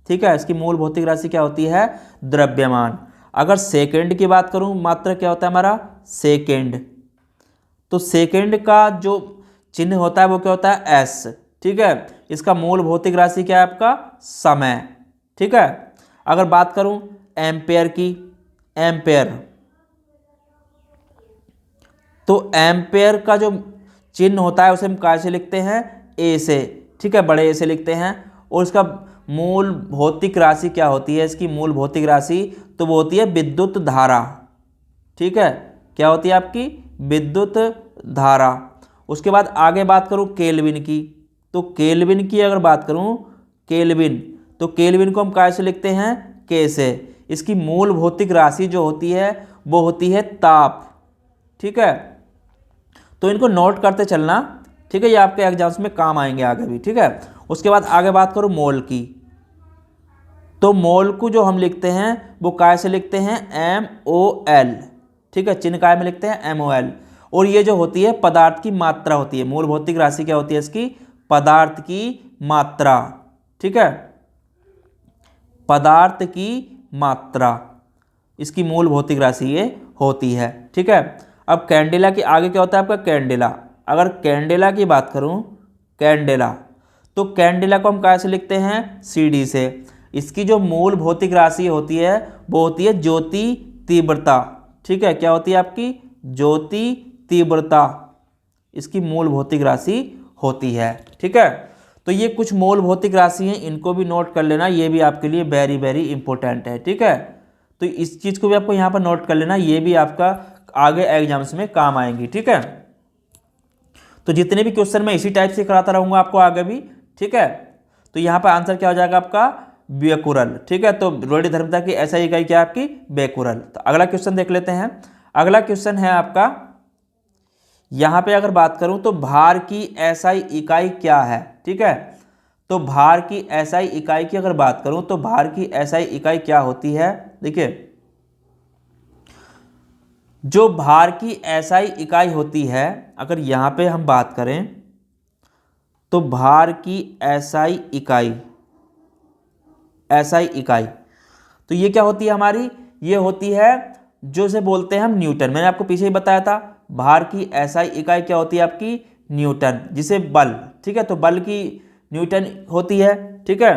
ठीक है, इसकी मूल भौतिक राशि क्या होती है, द्रव्यमान। अगर सेकंड की बात करूं, मात्र क्या होता है हमारा, सेकंड, तो सेकंड का जो चिन्ह होता है वो क्या होता है, एस। ठीक है, इसका मूल भौतिक राशि क्या है आपका, समय। ठीक है, अगर बात करूं एम्पेयर की, एम्पेयर, तो एम्पेयर का जो चिन्ह होता है उसे हम काय से लिखते हैं, ए से। ठीक है, बड़े ए से लिखते हैं। और इसका मूल भौतिक राशि क्या होती है, इसकी मूल भौतिक राशि तो वो होती है विद्युत धारा। ठीक है, क्या होती है आपकी, विद्युत धारा। उसके बाद आगे बात करूं केल्विन की, तो केल्विन की अगर बात करूं, केल्विन, तो केल्विन को हम काय से लिखते हैं, के से। इसकी मूल भौतिक राशि जो होती है वो होती है ताप। ठीक है, तो इनको नोट करते चलना। ठीक है, ये आपके एग्जाम्स में काम आएंगे आगे भी। ठीक है, उसके बाद आगे बात करूं मोल की, तो मोल को जो हम लिखते हैं वो काय से लिखते हैं, MOL। ठीक है, चिन्ह काय में लिखते हैं, MOL। और ये जो होती है पदार्थ की मात्रा होती है, मूल भौतिक राशि क्या होती है इसकी, पदार्थ की मात्रा। ठीक है, पदार्थ की मात्रा इसकी मूल भौतिक राशि ये होती है। ठीक है, अब कैंडेला की आगे क्या होता है आपका, कैंडेला। अगर कैंडेला की बात करूं, कैंडेला, तो कैंडेला को हम काय से लिखते हैं, CD से। इसकी जो मूल भौतिक राशि होती है वो होती है ज्योति तीव्रता। ठीक है, क्या होती है आपकी, ज्योति तीव्रता इसकी मूल भौतिक राशि होती है। ठीक है, तो ये कुछ मूल भौतिक राशि हैं, इनको भी नोट कर लेना, ये भी आपके लिए वेरी वेरी इंपॉर्टेंट है। ठीक है, तो इस चीज़ को भी आपको यहाँ पर नोट कर लेना, ये भी आपका आगे एग्जाम्स में काम आएंगी। ठीक है, तो जितने भी क्वेश्चन मैं इसी टाइप से कराता रहूँगा आपको आगे भी। ठीक है, तो यहाँ पर आंसर क्या हो जाएगा आपका, बेकुरल। ठीक है, तो रेडियोधर्मिता की एसआई इकाई क्या है आपकी, बेकुरल। तो अगला क्वेश्चन देख लेते हैं। अगला क्वेश्चन है आपका, यहाँ पे अगर बात करूं तो भार की एसआई इकाई क्या है। ठीक है, तो भार की एसआई इकाई की अगर बात करूं तो भार की एसआई इकाई क्या होती है, देखिए जो भार की एसआई इकाई होती है, अगर यहां पे हम बात करें तो भार की एसआई इकाई, एसआई इकाई तो ये क्या होती है हमारी, ये होती है जो इसे बोलते हैं हम न्यूटन। मैंने आपको पीछे ही बताया था भार की एसआई इकाई क्या होती है आपकी, न्यूटन, जिसे बल, ठीक है, तो बल की न्यूटन होती है, ठीक है।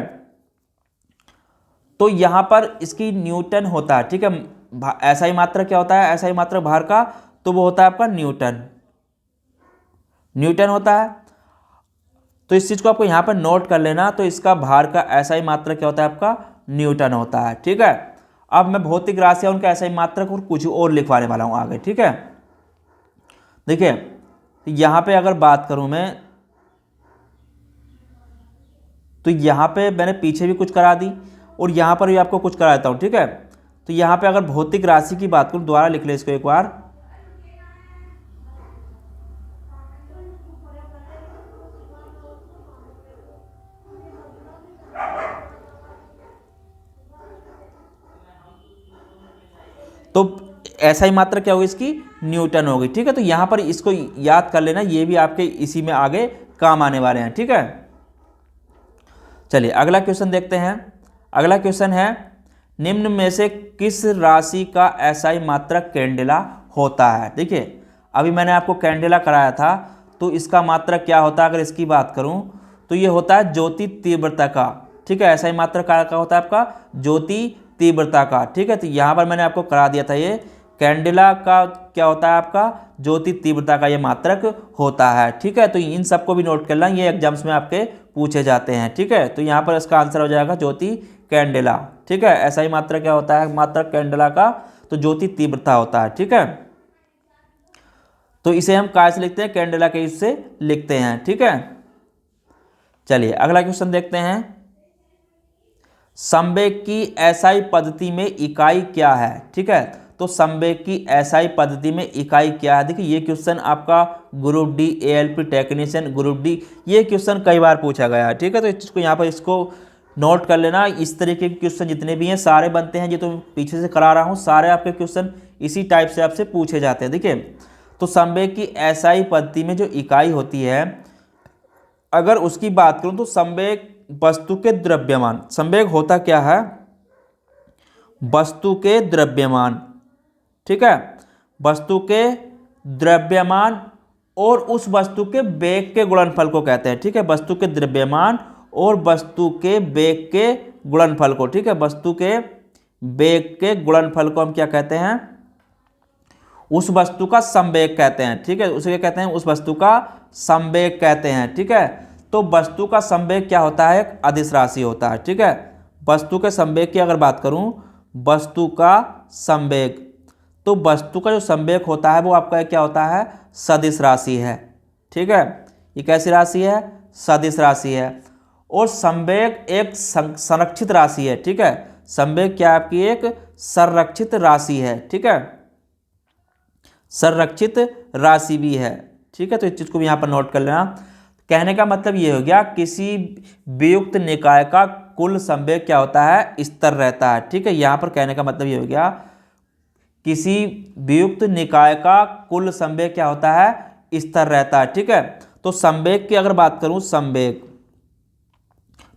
तो यहां पर इसकी न्यूटन होता है, ठीक है। एसआई मात्रक क्या होता है, एसआई मात्रक भार का, तो वो होता है आपका न्यूटन, न्यूटन होता है। तो इस चीज को आपको यहां पर नोट कर लेना, तो इसका भार का एसआई मात्रक क्या होता है आपका, न्यूटन होता है, ठीक है। अब मैं भौतिक राशियां उनका एसआई मात्रक और कुछ और लिखवाने वाला हूं आगे, ठीक है। देखिए यहां पे अगर बात करूं मैं, तो यहां पे मैंने पीछे भी कुछ करा दी और यहां पर भी आपको कुछ करा देता हूं, ठीक है। तो यहां पे अगर भौतिक राशि की बात करूं, दोबारा लिख ले इसको एक बार, तो एसआई मात्रा क्या होगी इसकी, न्यूटन होगी, ठीक है। तो यहां पर इसको याद कर लेना, ये भी आपके इसी में आगे काम आने वाले हैं, ठीक है। चलिए अगला क्वेश्चन देखते हैं। अगला क्वेश्चन है, निम्न में से किस राशि का एसआई मात्रक कैंडेला होता है। देखिए अभी मैंने आपको कैंडेला कराया था, तो इसका मात्रक क्या होता है, अगर इसकी बात करूं तो ये होता है ज्योति तीव्रता का, ठीक है। एसआई मात्रक क्या होता है आपका, ज्योति तीव्रता का, ठीक है। तो यहां पर मैंने आपको करा दिया था, ये कैंडेला का क्या होता है आपका, ज्योति तीव्रता का ये मात्रक होता है, ठीक है। तो इन सबको भी नोट कर लें, ये एग्जाम्स में आपके पूछे जाते हैं, ठीक है। तो यहाँ पर इसका आंसर हो जाएगा ज्योति कैंडेला, ठीक है। ऐसा ही मात्रक क्या होता है, मात्रक कैंडेला का, तो ज्योति तीव्रता होता है, ठीक है। तो इसे हम काय से लिखते हैं, कैंडेला के इससे लिखते हैं, ठीक है। चलिए अगला क्वेश्चन देखते हैं, संवेग की एसआई पद्धति में इकाई क्या है, ठीक है। तो संवेग की एसआई पद्धति में इकाई क्या है, देखिए ये क्वेश्चन आपका group D ALP technician group D, ये क्वेश्चन कई बार पूछा गया है, ठीक है। तो इसको यहाँ पर इसको नोट कर लेना। इस तरीके के क्वेश्चन जितने भी हैं सारे बनते हैं, जो तो पीछे से करा रहा हूँ, सारे आपके क्वेश्चन इसी टाइप से आपसे पूछे जाते हैं। देखिए तो संवेग की एसआई पद्धति में जो इकाई होती है, अगर उसकी बात करूं तो संवेग वस्तु के द्रव्यमान, संवेग होता क्या है, वस्तु के द्रव्यमान, ठीक है, वस्तु के द्रव्यमान और उस वस्तु के वेग के गुणनफल को कहते हैं, ठीक है। वस्तु के द्रव्यमान और वस्तु के वेग के गुणनफल को, ठीक है, वस्तु के वेग के गुणनफल को हम क्या कहते हैं, उस वस्तु का संवेग कहते हैं, ठीक है। उसे क्या कहते हैं, उस वस्तु का संवेग कहते हैं, ठीक है। तो वस्तु का संवेग क्या होता है, एक अदिश राशि होता है, ठीक है। वस्तु के संवेग की अगर बात करूं, वस्तु का संवेग, तो वस्तु का जो संवेग होता है वो आपका क्या होता है, सदिश राशि है, ठीक है। ये कैसी राशि है, सदिश राशि है। और संवेग एक संरक्षित राशि है, ठीक है। संवेग क्या आपकी एक संरक्षित राशि है, ठीक है, संरक्षित राशि भी है, ठीक है। तो इस चीज को भी यहाँ पर नोट कर लेना। कहने का मतलब ये हो गया, किसी वियुक्त निकाय का कुल संवेग क्या होता है, स्थिर रहता है, ठीक है। यहाँ पर कहने का मतलब ये हो गया, किसी वियुक्त निकाय का कुल संवेग क्या होता है, स्थिर रहता है, ठीक है। तो संवेग की अगर बात करूं, संवेग,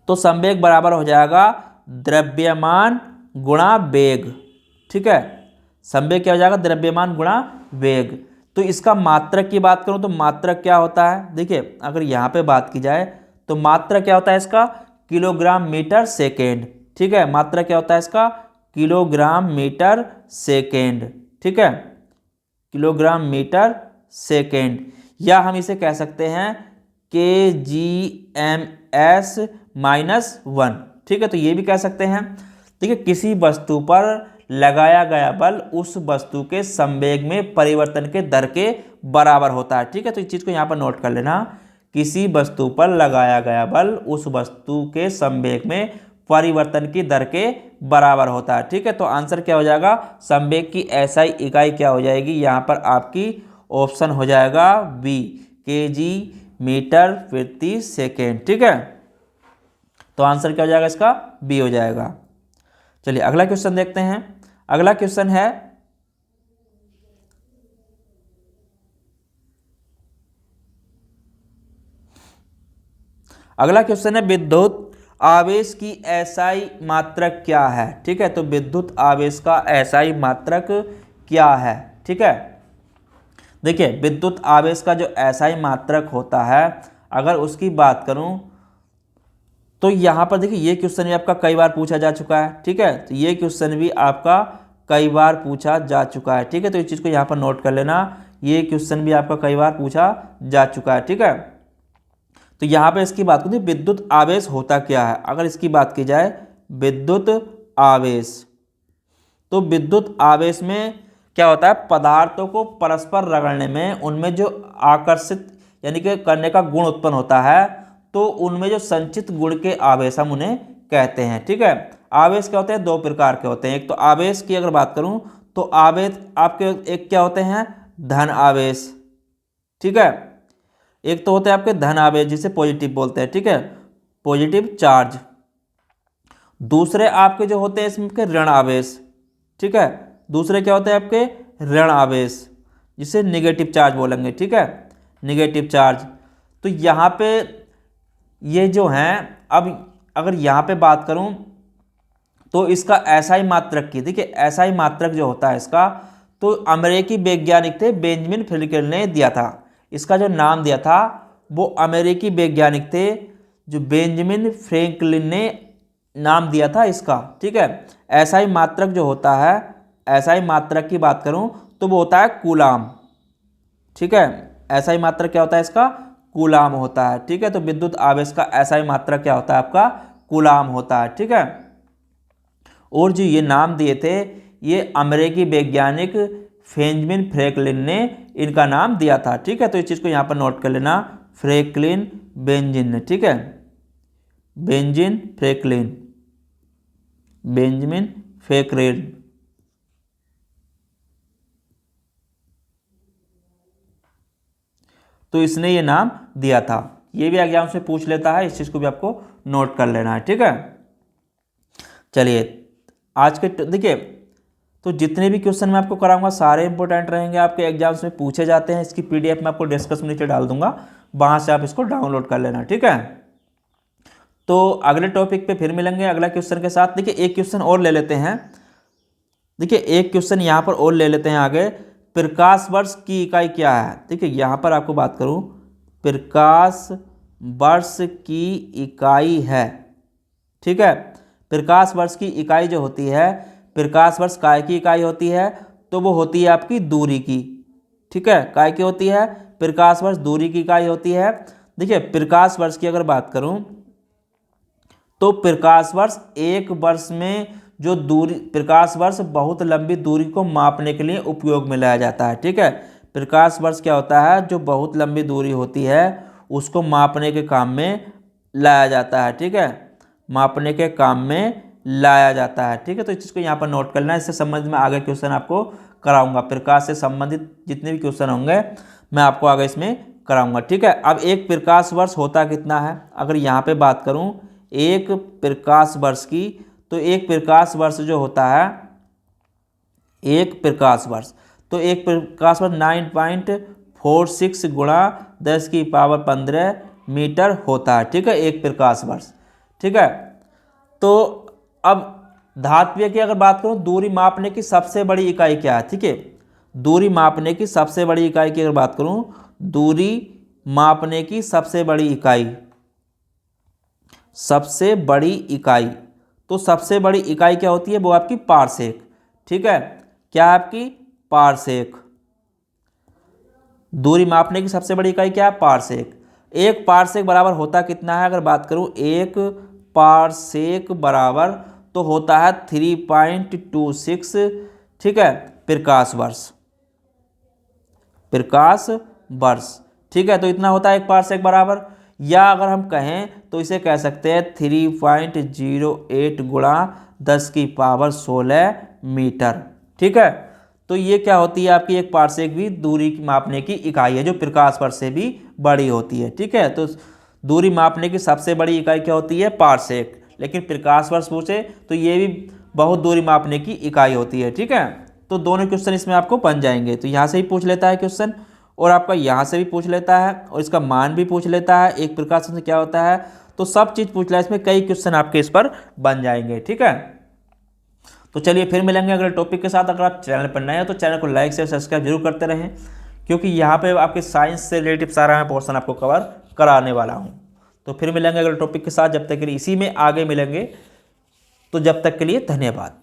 तो संवेग बराबर हो जाएगा द्रव्यमान गुणा वेग, ठीक है। संवेग क्या हो जाएगा, द्रव्यमान गुणा वेग। तो इसका मात्रक की बात करूं तो मात्रक क्या होता है, देखिए अगर यहाँ पे बात की जाए तो मात्रक क्या होता है इसका, किलोग्राम मीटर सेकेंड, ठीक है। मात्रक क्या होता है इसका, किलोग्राम मीटर सेकेंड, ठीक है, किलोग्राम मीटर सेकेंड। या हम इसे कह सकते हैं kgms-1, ठीक है। तो ये भी कह सकते हैं। देखिए किसी वस्तु पर लगाया गया बल उस वस्तु के संवेग में परिवर्तन के दर के बराबर होता है, ठीक है। तो इस चीज को यहाँ पर नोट कर लेना, किसी वस्तु पर लगाया गया बल उस वस्तु के संवेग में परिवर्तन की दर के बराबर होता है, ठीक है। तो आंसर क्या हो जाएगा, संवेग की एसआई इकाई क्या हो जाएगी, यहाँ पर आपकी ऑप्शन हो जाएगा बी, केजी मीटर प्रति सेकेंड, ठीक है। तो आंसर क्या हो जाएगा इसका? बी हो जाएगा। चलिए अगला क्वेश्चन देखते हैं। अगला क्वेश्चन है विद्युत आवेश की एसआई मात्रक क्या है? ठीक है, तो विद्युत आवेश का एसआई मात्रक क्या है? ठीक है, देखिए विद्युत आवेश का जो एसआई मात्रक होता है, अगर उसकी बात करूं तो यहाँ पर देखिए ये क्वेश्चन भी आपका कई बार पूछा जा चुका है। ठीक है, तो ये क्वेश्चन भी आपका कई बार पूछा जा चुका है। ठीक है, तो इस चीज़ को यहाँ पर नोट कर लेना, ये क्वेश्चन भी आपका कई बार पूछा जा चुका है। ठीक है, तो यहाँ पे इसकी बात करें विद्युत आवेश होता क्या है। अगर इसकी बात की जाए विद्युत आवेश, तो विद्युत आवेश में क्या होता है, पदार्थों को परस्पर रगड़ने में उनमें जो आकर्षित यानी कि करने का गुण उत्पन्न होता है, तो उनमें जो संचित गुण के आवेश हम उन्हें कहते हैं। ठीक है, आवेश क्या होते हैं? दो प्रकार के होते हैं। एक तो आवेश की अगर बात करूं तो आवेश आपके एक क्या होते हैं? धन आवेश। ठीक है, एक तो होते हैं आपके धन आवेश जिसे पॉजिटिव बोलते हैं। ठीक है, पॉजिटिव चार्ज। दूसरे आपके जो होते हैं इसमें के ऋण आवेश। ठीक है, दूसरे क्या होते हैं आपके? ऋण आवेश, जिसे निगेटिव चार्ज बोलेंगे। ठीक है, निगेटिव चार्ज। तो यहाँ पे ये जो हैं, अब अगर यहाँ पे बात करूँ तो इसका एसआई मात्रक की, देखिए एसआई मात्रक जो होता है इसका, तो अमेरिकी वैज्ञानिक थे बेंजामिन फ्रैंकलिन ने दिया था। इसका जो नाम दिया था वो अमेरिकी वैज्ञानिक थे जो बेंजामिन फ्रैंकलिन ने नाम दिया था इसका। ठीक है, एसआई मात्रक जो होता है, एसआई मात्रक की बात करूं तो वो होता है कूलाम। ठीक है, एसआई मात्रक क्या होता है इसका? कूलाम होता है। ठीक है, तो विद्युत आवेश का एसआई मात्रक क्या होता है आपका? कूलाम होता है। ठीक है, और जो ये नाम दिए थे ये अमेरिकी वैज्ञानिक बेंजामिन फ्रैंकलिन ने इनका नाम दिया था। ठीक है, तो इस चीज़ को यहाँ पर नोट कर लेना, फ्रैंकलिन बेंजामिन ने। ठीक है, बेंजामिन फ्रैंकलिन, बेंजामिन फ्रैंकलिन। तो इसने ये नाम दिया था। ये भी एग्जाम से पूछ लेता है, इस चीज़ को भी आपको नोट कर लेना है। ठीक है, चलिए आज के देखिए, तो जितने भी क्वेश्चन मैं आपको कराऊंगा सारे इंपॉर्टेंट रहेंगे, आपके एग्जाम्स में पूछे जाते हैं। इसकी पीडीएफ मैं आपको डिस्क्रिप्शन नीचे डाल दूंगा, वहां से आप इसको डाउनलोड कर लेना। ठीक है, तो अगले टॉपिक पे फिर मिलेंगे अगला क्वेश्चन के साथ। देखिए एक क्वेश्चन और ले लेते हैं। देखिए एक क्वेश्चन यहाँ पर और ले लेते हैं आगे, प्रकाश वर्ष की इकाई क्या है? देखिए यहाँ पर आपको बात करूँ, प्रकाश वर्ष की इकाई है। ठीक है, प्रकाश वर्ष की इकाई जो होती है, प्रकाश वर्ष काय की इकाई होती है? तो वो होती है आपकी दूरी की। ठीक है, काय की होती है? प्रकाश वर्ष दूरी की इकाई होती है। देखिए प्रकाश वर्ष की अगर बात करूं तो प्रकाश वर्ष एक वर्ष में जो दूरी, प्रकाश वर्ष बहुत लंबी दूरी को मापने के लिए उपयोग में लाया जाता है। ठीक है, प्रकाश वर्ष क्या होता है? जो बहुत लंबी दूरी होती है उसको मापने के काम में लाया जाता है। ठीक है, मापने के काम में लाया जाता है। ठीक है, तो इस चीज़ को यहाँ पर नोट करना है। इससे संबंधित मैं आगे क्वेश्चन आपको कराऊंगा, प्रकाश से संबंधित जितने भी क्वेश्चन होंगे मैं आपको आगे इसमें कराऊंगा। ठीक है, अब एक प्रकाश वर्ष होता कितना है? अगर यहाँ पे बात करूँ एक प्रकाश वर्ष की, तो एक प्रकाश वर्ष जो होता है, एक प्रकाश वर्ष, तो एक प्रकाश वर्ष 9.46 गुणा 10⁻15 मीटर होता है। ठीक है, एक प्रकाश वर्ष। ठीक है, तो अब धात्विय की अगर बात करूं, दूरी मापने की सबसे बड़ी इकाई क्या है? ठीक है, दूरी मापने की सबसे बड़ी इकाई की अगर बात करूं, दूरी मापने की सबसे बड़ी इकाई, सबसे बड़ी इकाई, तो सबसे बड़ी इकाई क्या होती है? वो आपकी पारसेक। ठीक है, क्या है आपकी? पारसेक। दूरी मापने की सबसे बड़ी इकाई क्या है? पारसेक। एक पारसेक बराबर होता कितना है? अगर बात करूं एक पारसेक बराबर तो होता है 3.26। ठीक है, प्रकाश वर्ष, प्रकाश वर्ष। ठीक है, तो इतना होता है एक पारसेक बराबर, या अगर हम कहें तो इसे कह सकते हैं 3.08 गुणा 10⁻16 मीटर। ठीक है, तो ये क्या होती है आपकी? एक पारसेक भी दूरी मापने की इकाई है जो प्रकाश वर्ष से भी बड़ी होती है। ठीक है, दूरी मापने की सबसे बड़ी इकाई क्या होती है? पारसेक। लेकिन प्रकाश वर्ष पूछे तो ये भी बहुत दूरी मापने की इकाई होती है। ठीक है, तो दोनों क्वेश्चन इसमें आपको बन जाएंगे। तो यहाँ से ही पूछ लेता है क्वेश्चन, और आपका यहाँ से भी पूछ लेता है, और इसका मान भी पूछ लेता है, एक प्रकाश से क्या होता है, तो सब चीज़ पूछ लेता है। इसमें कई क्वेश्चन आपके इस पर बन जाएंगे। ठीक है, तो चलिए फिर मिलेंगे अगले टॉपिक के साथ। अगर आप चैनल पर नए हैं तो चैनल को लाइक से सब्सक्राइब जरूर करते रहें, क्योंकि यहाँ पे आपके साइंस से रिलेटिव सारा मैं पोर्शन आपको कवर कराने वाला हूँ। तो फिर मिलेंगे अगले टॉपिक के साथ, जब तक के लिए इसी में आगे मिलेंगे। तो जब तक के लिए धन्यवाद।